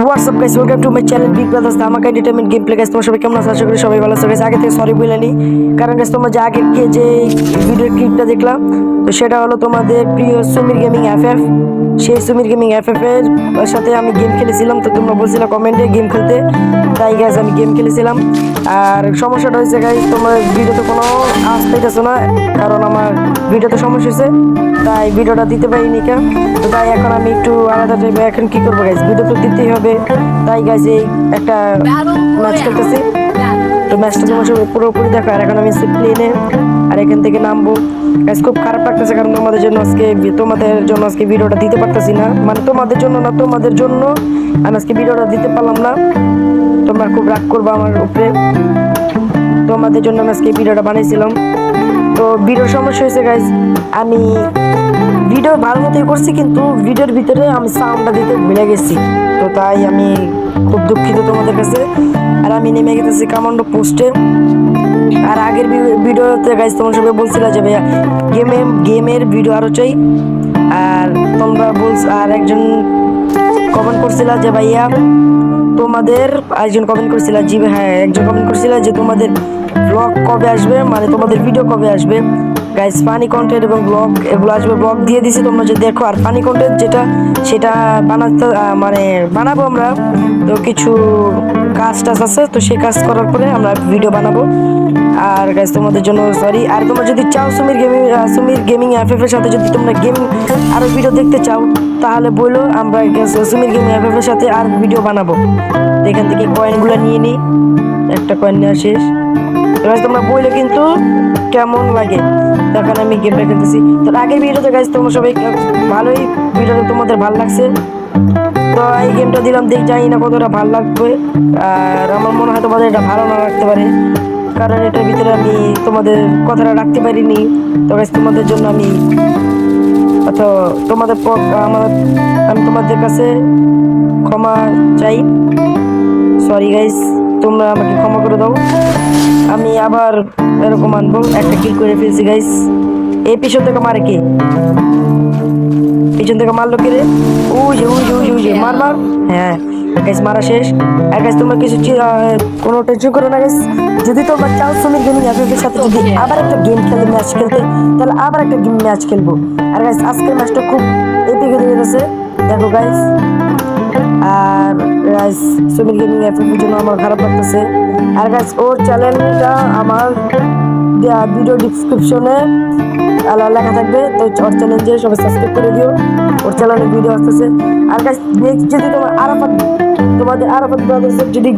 WhatsApp guys, welcome to my channel big brothers ধামাকা entertainment game play. Guys তোমরা সবাই কেমন আছো? আশা করি সবাই ভালো আছো গাইস। আগে থেকে সরি বলে নি, কারণ গাইস তোমরা যে আগে গিয়ে যে ভিডিও ক্লিপটা দেখলাম, তো সেটা হলো তোমাদের প্রিয় সুমির গেমিং এফএফ। সেই সুমির গেমিং এফএফ এর সাথে আমি গেম খেলেছিলাম, তো তোমরা বলছিলে কমেন্টে গেম খেলতে, তাই গাইস আমি গেম খেলেছিলাম। আর সমস্যাটা হয়েছে গাইস, তোমার ভিডিওতে কোনো আওয়াজ পাইতেছো না, কারণ আমার ভিডিওতে সমস্যা হয়েছে, তাই ভিডিওটা দিতে পারিনি কেন। তো তাই এখন আমি একটু আলাদা টাইপের, এখন কি করবো গাইস, ভিডিও তো দিতেই হবে। তাই গাইস এই একটা ম্যাচ খেলতেছি, তো ম্যাচটা তোমার সঙ্গে পুরোপুরি দেখো। আর এখন আমি প্লেনে আর এখান থেকে নামবো গাইস। খুব খারাপ লাগতেছে, কারণ তোমাদের জন্য আজকে ভিডিওটা দিতে পারতেছি না, মানে তোমাদের জন্য না, তোমাদের জন্য আমি আজকে ভিডিওটা দিতে পারলাম না। তোমরা খুব রাগ করবো আমার উপরে, তোমাদের জন্য আমি আজকে ভিডিওটা বানিয়েছিলাম। তো ভিডিওর সমস্যা হয়েছে গাইস, আমি ভিডিও ভালো মতোই করছি, কিন্তু ভিডিওর ভিতরে আমি সাউন্ডটা দিতে ভুলে গেছি। তো তাই আমি খুব দুঃখিত তোমাদের কাছে। আর আমি নেমে গেছি কামান্ডো পোস্টে। আর আগের ভিডিওতে গাইস তোমার সবাই বলছিলা যে ভাইয়া গেমের ভিডিও আরও চাই। আর তোমরা আর একজন কমেন্ট করছিলা যে ভাইয়া তোমাদের, একজন কমেন্ট করছিলা জি হ্যাঁ, একজন কমেন্ট করছিলা যে তোমাদের ব্লগ কবে আসবে, মানে তোমাদের ভিডিও কবে আসবে গাইস। ফানি কন্টেন্ট এবং ব্লগ এগুলো আসবে, ব্লগ দিয়ে দিছি, তোমরা যদি দেখো। আর ফানি কন্টেন্ট যেটা, সেটা বানাবো আমরা। তো কিছু কাজ টাজ আছে, তো সেই কাজ করার পরে আমরা ভিডিও বানাবো। আর গাইস তোমাদের জন্য সরি। আর তোমরা যদি চাও সুমির গেমিং এফএফ এর সাথে যদি তোমরা গেম আরো ভিডিও দেখতে চাও, তাহলে বলো, আমরা সুমির গেমিং এফএফ এর সাথে আর ভিডিও বানাবো। এখান থেকে কয়েনগুলো নিয়ে নিই, একটা কয়েন নেওয়া শেষ। এবার তোমরা বললে কিন্তু কেমন লাগে, তখন আমি গেমটা খেলতেছি। তো আগের ভিডিওতে গাইস তোমরা সবাই ভালোই, ভিডিওটা তোমাদের ভালো লাগছে, তো এই গেমটা দিলাম, জানি না কতটা ভালো লাগবে। আর আমার মনে হয় তোমাদের এটা ভালো না লাগতে পারে, কারণ এটার ভিতরে আমি তোমাদের কথাটা রাখতে পারিনি। তো গাইস তোমাদের জন্য আমি আমি তোমাদের কাছে ক্ষমা চাই, সরি গাইস, তোমরা আমাকে ক্ষমা করে দাও। আমি আবার এরকম আনবো। একটা কিল করে ফেলছি গাইস। এই পিছন থেকে মারে কে? পিছন থেকে মারলো কে রে? উই মার। হ্যাঁ গাইস, মারা শেষ। আর গাইস তোমরা কোনো টেনশন করো না গাইস। যদি তোমরা চাও সুমির গেমিং এফএফের সাথে যদি আবার একটা গেম ম্যাচ খেলতে, তাহলে আবার একটা গেম ম্যাচ খেলবো। আর গাইস আজকের ম্যাচটা খুব এপিক হয়ে গেছে, দেখো গাইস। আর গাইস সুমির গেমিং এফএফের জন্য আমার খারাপ লাগতেছে। আর গাইস ওর চ্যানেলটা আমার ভিডিও ডিসক্রিপশনে লেখা থাকবে, তো ওর চ্যানেল যে সবাই সাবস্ক্রাইব করে দিও, ওর চ্যানেলে ভিডিও আসতেছে। আর গাইস যদি তোমাদের আরাফাত ব্রাদার্সের যদি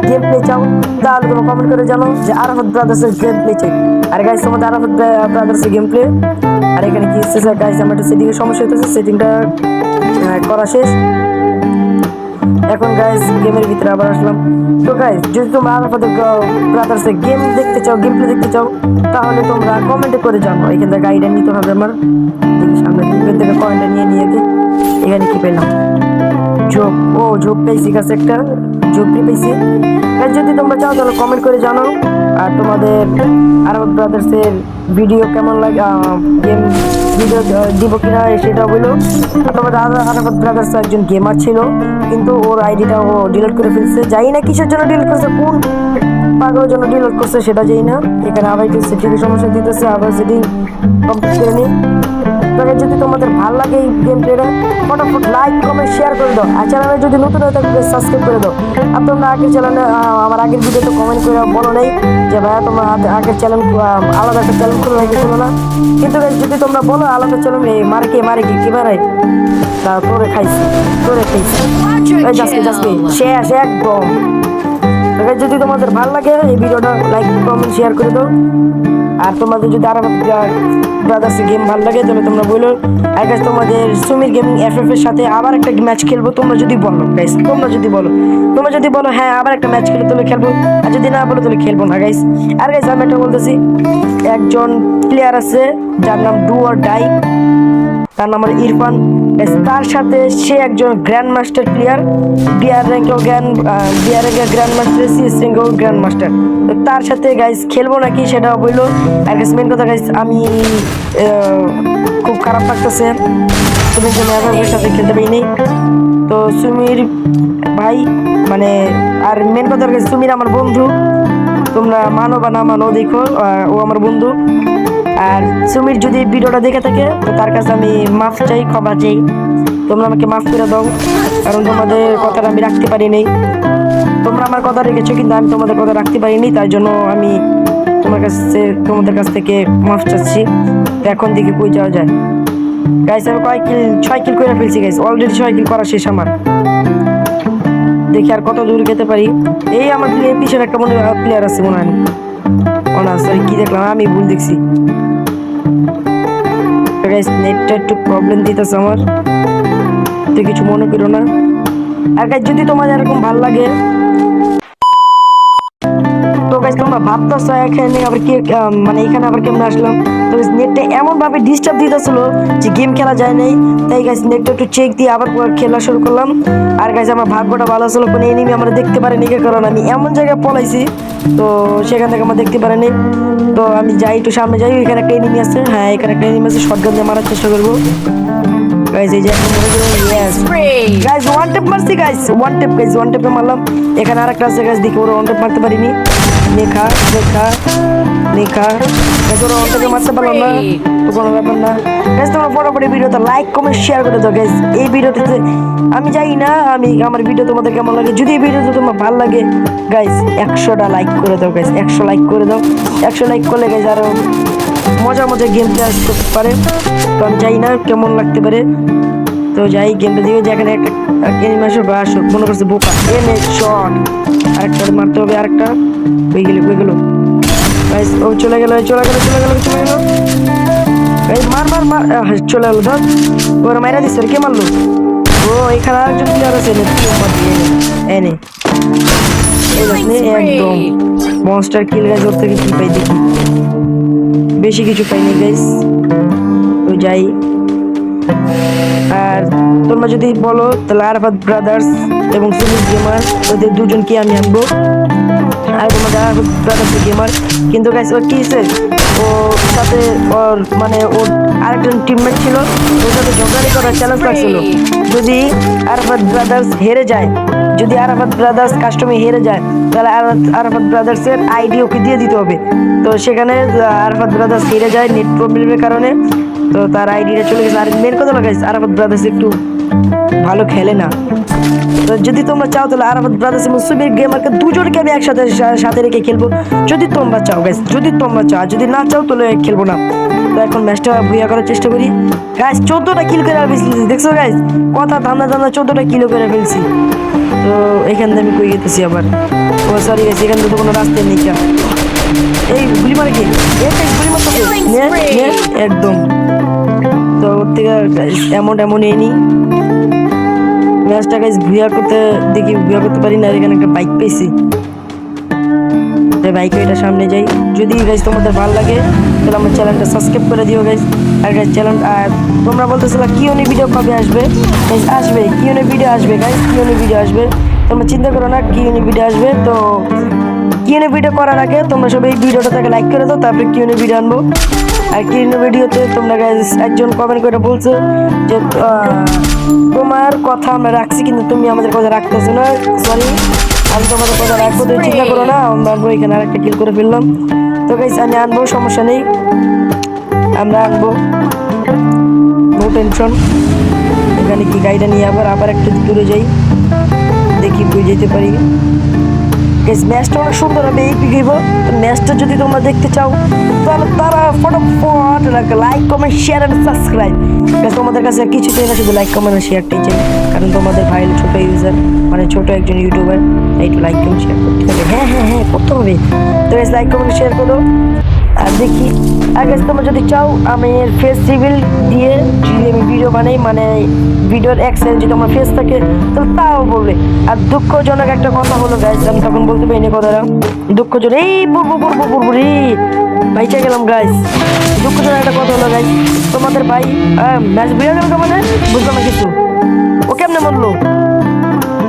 গেম প্লে চাও, তাহলে তোমরা কমেন্ট করে জানো যে আরাফাত ব্রাদার্সের গেম প্লে চাই। আর গাইস তোমাদের আরাফাত ব্রাদার্সের গেম প্লে। আর এখানে কি হচ্ছে গাইস, আমার একটা সেটিংয়ের সমস্যা হইতেছে, সেটিংটা করা শেষ। এখন গাইস গেমের ভিতরে আবার আসলাম। তো গাইস যদি তোমরা আরাফাত ব্রাদার্সের গেম দেখতে চাও, গেম প্লে দেখতে চাও, তাহলে তোমরা কমেন্টে করে জানো। এখান থেকে গাইডটা নিতে হবে আমার, দেখি সামনে থেকে কয়েনটা নিয়ে আগে। এখানে কি পেলাম? ঝোপ পেয়েছি, কাছে একটা ঝোপড়ি পেয়েছি। যদি তোমরা চাও তাহলে কমেন্ট করে জানাও। আর তোমাদের আরাফাত ব্রাদার্সের ভিডিও কেমন লাগে, গেম ভিডিও দিব কিনা সেটা বলো। আর তোমাদের আরাফাত ব্রাদার্স একজন গেমার ছিল, কিন্তু ওর আইডিটা ও ডিলিট করে ফেলছে, জানি না কিসের জন্য ডিলিট করছে, কোন পাগলের জন্য ডিলিট করছে সেটা জানি না। এখানে আবার একটু সেটিংয়ের সমস্যা দিতেছে, আবার সেটিং কমপ্লিট করে নিই। যদি তোমাদের ভালো লাগে এই গেম প্লেটা, ফটাফট লাইক কমেন্ট শেয়ার করে দাও। আর চ্যানেলে যদি নতুন হয়ে থাকে সাবস্ক্রাইব করে দাও। আর তোমরা আগের চ্যানেলে আমার আগের ভিডিওতে কমেন্ট করে বলো নাই যে ভাইয়া তোমার আগের চ্যানেল আলাদা একটা চ্যানেল খুলে রেখেছিল না, কিন্তু যদি তোমরা বলো আলাদা চ্যানেল মারে কে কি মারে, তা তোরে খাইছি শেষ একদম। যদি তোমাদের ভালো লাগে এই ভিডিওটা লাইক কমেন্ট শেয়ার করে দাও। আর তোমাদের যদি আরাফাত ব্রাদার্সের গেম ভালো লাগে, তাহলে তোমরা বলো। আর গাইস তোমাদের সুমির গেমিং এফএফ এর সাথে আবার একটা ম্যাচ খেলবো, তোমরা যদি বলো গাইস, তোমরা যদি বলো হ্যাঁ আবার একটা ম্যাচ খেলবো, তাহলে খেলবো। আর যদি না বলো তাহলে খেলবো না গাইস। আর গাইস আমি একটা বলতেছি, একজন প্লেয়ার আছে যার নাম ডু অর ডাই, তার নাম হলো ইরফান। তার সাথে সে একজন গ্র্যান্ড মাস্টার প্লেয়ার, বিআর র্যাঙ্কেও গ্র্যান্ড মাস্টার, সিএস র্যাঙ্কেও গ্র্যান্ড মাস্টার। তো তার সাথে গাইস খেলবো নাকি সেটা বললো। আর গাইস মেন কথা গাইস, আমি খুব খারাপ লাগতেছে সুমির জন্য, এভাবে সাথে খেলতে পারিনি। তো সুমির ভাই মানে, আর মেন কথা গাইস সুমির আমার বন্ধু, তোমরা মানো বা না মানো দেখো, ও আমার বন্ধু। আর সুমির যদি ভিডিওটা দেখে থাকে তো তার কাছে আমি মাফ চাই, ক্ষমা চাই, তোমরা আমাকে মাফ করে দাও, কারণ তোমাদের কথাটা আমি রাখতে পারিনি। তোমরা আমার কথা রেখেছো কিন্তু আমি তোমাদের কথা রাখতে পারিনি, তাই জন্য আমি তোমাদের কাছ থেকে মাফ চাচ্ছি। তো এখন দেখি কই যাওয়া যায়। গাইস আমি 6 কিল করে ফেলছি গাইস, অলরেডি 6 কিল করা শেষ আমার। দেখি আর কত দূর যেতে পারি। এই আমার পিছনে একটা মনে প্লেয়ার আছে মনে হয়, না সরি কি দেখলাম, আমি ভুল দেখছি। গাইস নেটটা একটু প্রবলেম দিতেছে আমার, তো কিছু মনে করো না। আর গাইস যদি তোমাদের এরকম ভালো লাগে, তো গাইস তোমরা ভাবতেছো এখানে আবার কি মানে এখানে আবার কেমন আসলাম। তো নেটটা এমন ভাবে ডিস্টার্ব দিতেছিল যে গেম খেলা যায় নাই, তাই গাইস নেটটা একটু চেক দিয়ে আবার খেলা শুরু করলাম। আর গাইস আমার ভাগ্যটা ভালো ছিল, কোনো এনিমি আমরা দেখতে পারিনি, কারণ আমি এমন জায়গায় পলাইছি তো সেখান থেকে আমরা দেখতে পারিনি। তো আমি যাই একটু সামনে যাই, এখানে একটা এনিমি আছে, হ্যাঁ এখানে একটা এনিমি আছে, শটগান দিয়ে মারার চেষ্টা করবো। গাইস এই যে গাইস ওয়ান টেপ মারছি গাইস, ওয়ান টেপে মারলাম। এখানে আরেকটা আছে গাইস, দেখি ওরা ওয়ান টেপ মারতে পারিনি। লেখা গাইস ওরা ওয়ান টেপে মারতে পারলাম না, তো কোনো ব্যাপার না। গাইস তোমরা ফটাফট ভিডিওতে লাইক কমেন্ট শেয়ার করে দাও গাইস। এই ভিডিওতে আমি জানি না আমার ভিডিও তোমাদের কেমন লাগে, যদি এই ভিডিওতে তোমার ভালো লাগে গাইস 100টা লাইক করে দাও গাইস, 100 লাইক করে দাও। 100 লাইক করলে গাইস আরো মজা গেম প্লে আসতে পারে, তো আমি জানি না কেমন লাগতে পারে। তো যাই গেমটা দিকে, যেখানে একটা এনিমি আসো বা আসো মনে করছে বোকা, এনে শট আরেকটা মারতে হবে, আরেকটা হয়ে গেল গাইস। ও চলে গেল এই মার চলে গেল, ধর ওরা মাইরা দিচ্ছে, কে মারলো? ও এখানে আরেকজন প্লেয়ার আছে, এনে একদম মনস্টার কিল গাইস। ওর থেকে কি পাই দেখি, বেশি কিছু পাইনি গাইস। তো যাই, আর তোমরা যদি বলো তাহলে আরাফাত ব্রাদার্স এবং সুমিত গেমার, ওদের দুজনকে আমি আনবো। আর তোমাদের আরাফাত ব্রাদার্স গেমার, কিন্তু গাইস ওর কি হয়েছে, ও সাথে ওর মানে ওর আরেকজন টিমমেট ছিল, ওর সাথে ঝগড়াঝাটি করার চ্যালেঞ্জ লাগছিল। যদি আরাফাত ব্রাদার্স হেরে যায়, যদি আরাফাত ব্রাদার্স কাস্টমে হেরে যায়, তাহলে আরাফাত ব্রাদার্সের আইডি ওকে দিয়ে দিতে হবে। তো সেখানে আরাফাত ব্রাদার্স হেরে যায় নেট প্রবলেমের কারণে, তো তার আইডিটা চলে গেছে। আর মেন কথা লাগাইছে আরাফাত ব্রাদার্স একটু ভালো খেলে না। তো যদি তোমরা চাও তাহলে আরাফাত ব্রাদার্স এবং সুমির গেমারকে দুজনকে আমি একসাথে সাথে রেখে খেলবো, যদি তোমরা চাও গাইস, যদি তোমরা চাও। যদি না চাও তাহলে খেলবো না। তো এখন ম্যাচটা ভুইয়া করার চেষ্টা করি গাইস। 14টা কিল করে ফেলছি, দেখছো গাইস, কথা ধান্দা 14টা কিল করে ফেলছি। তো এখান থেকে আমি কই গেতেছি আবার, ও সরি গাইস, এখান থেকে কোনো রাস্তা নেই। এই গুলি মারে কি, গুলি মারতে একদম। তো ওর থেকে এমন এই নি ম্যাচটা গাইস ভুইয়া করতে পারি না। এখানে একটা বাইক পেয়েছি, বাইকে এটা সামনে যাই। যদি গাইস তোমাদের ভালো লাগে তাহলে আমার চ্যানেলটা সাবস্ক্রাইব করে দিও গাইস। আর গাইস চ্যানেল, আর তোমরা বলতেছিল কিউনি ভিডিও কবে আসবে, গাইস আসবে, কিউনি ভিডিও আসবে গাইস, কিউনি ভিডিও আসবে, তোমরা চিন্তা করো না, কিউনি ভিডিও আসবে। তো কিউনি ভিডিও করার আগে তোমরা সবাই এই ভিডিওটা থেকে লাইক করে দাও, তারপরে কিউনি ভিডিও আনবো। আর কিউনি ভিডিওতে তোমরা গাইস একজন কমেন্ট করে বলছো যে তোমার কথা আমরা রাখছি কিন্তু তুমি আমাদের কথা রাখতেছো না, সরি আমি তোমাদের কথা রাখবো, তুমি চিন্তা করো না, আমরা আনবো। এখানে আরেকটা কিল করে ফেললাম। তো গাইস আমি আনবো, সমস্যা নেই, আমরা আনবো, নো টেনশন। এখানে কি গাড়িটা নিয়ে আবার একটু দূরে যাই, দেখি কই যেতে পারি। গাইস ম্যাচটা অনেক সুন্দর হবে, এই পিক হইব। ম্যাচটা যদি তোমরা দেখতে চাও তাহলে তারা ফটাফট like comment share and subscribe. Guys তোমাদের কাছে কিছু চাই না, শুধু লাইক কমেন্ট আর শেয়ারটাই চাই, কারণ তোমাদের ভাই ছোট ইউজার, মানে ছোট একজন ইউটিউবার, একটু লাইক কমেন্ট শেয়ার করতে হবে। হ্যাঁ করতে হবে। তো গাইস লাইক কমেন্ট শেয়ার করো। আর দেখি, আর গাইস তোমরা যদি চাও আমি ফেস রিভিল দিয়ে যদি আমি ভিডিও বানাই, মানে ভিডিওর এক সাইড যদি আমার ফেস থাকে তাহলে তাও বলবে। আর দুঃখজনক একটা কথা হলো গাইস, আমি তখন বলতে পারিনি কথাটা, দুঃখজনক এই বাইচা গেলাম গাইস। দুঃখজনক একটা কথা হলো গাইস, তোমাদের ভাই ম্যাচ বুঝে গেল মানে বুঝলাম না কিছু। ও কেমনে মরলো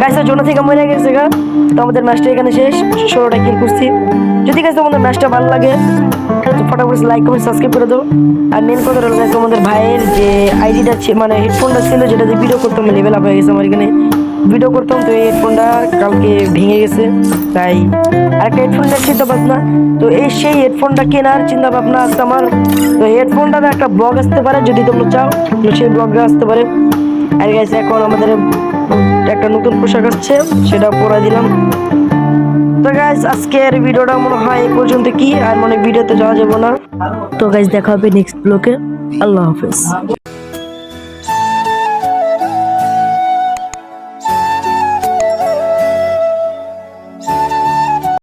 গাইস? জোনা থেকে মরে গেছে গা। তো আমাদের ম্যাচটা এখানে শেষ, 16টা কিল করছি। যদি গাইস তোমাদের ম্যাচটা ভালো লাগে তো ফটাফট লাইক কমেন্ট সাবস্ক্রাইব করে দাও। আর মেন কথা হলো গাইস, তোমাদের ভাইয়ের যে আইডিটা মানে হেডফোনটা ছিল যেটা দিয়ে ভিডিও করতাম, লেভেল আপ হয়ে গেছে আমার এখানে ভিডিও করতাম, তো এই হেডফোনটা কালকে ভেঙে গেছে, তাই আরেকটা হেডফোন নেওয়ার চিন্তা ভাবনা। তো সেই হেডফোনটা কেনার চিন্তা ভাবনা আছে আমার। তো হেডফোনটাতে একটা ব্লগ আসতে পারে, যদি তোমরা চাও তো সেই ব্লগটা আসতে পারে। আর গাইস এখন আমাদের একটা নতুন পোশাক আসছে, সেটা পরে দিলাম। তো গাইস আজকের ভিডিওটা মনে হয় এই পর্যন্ত, কি আর মনে ভিডিওতে যাওয়া যাবে না। তো গাইস দেখা হবে নেক্সট ব্লগে। আল্লাহ হাফেজ।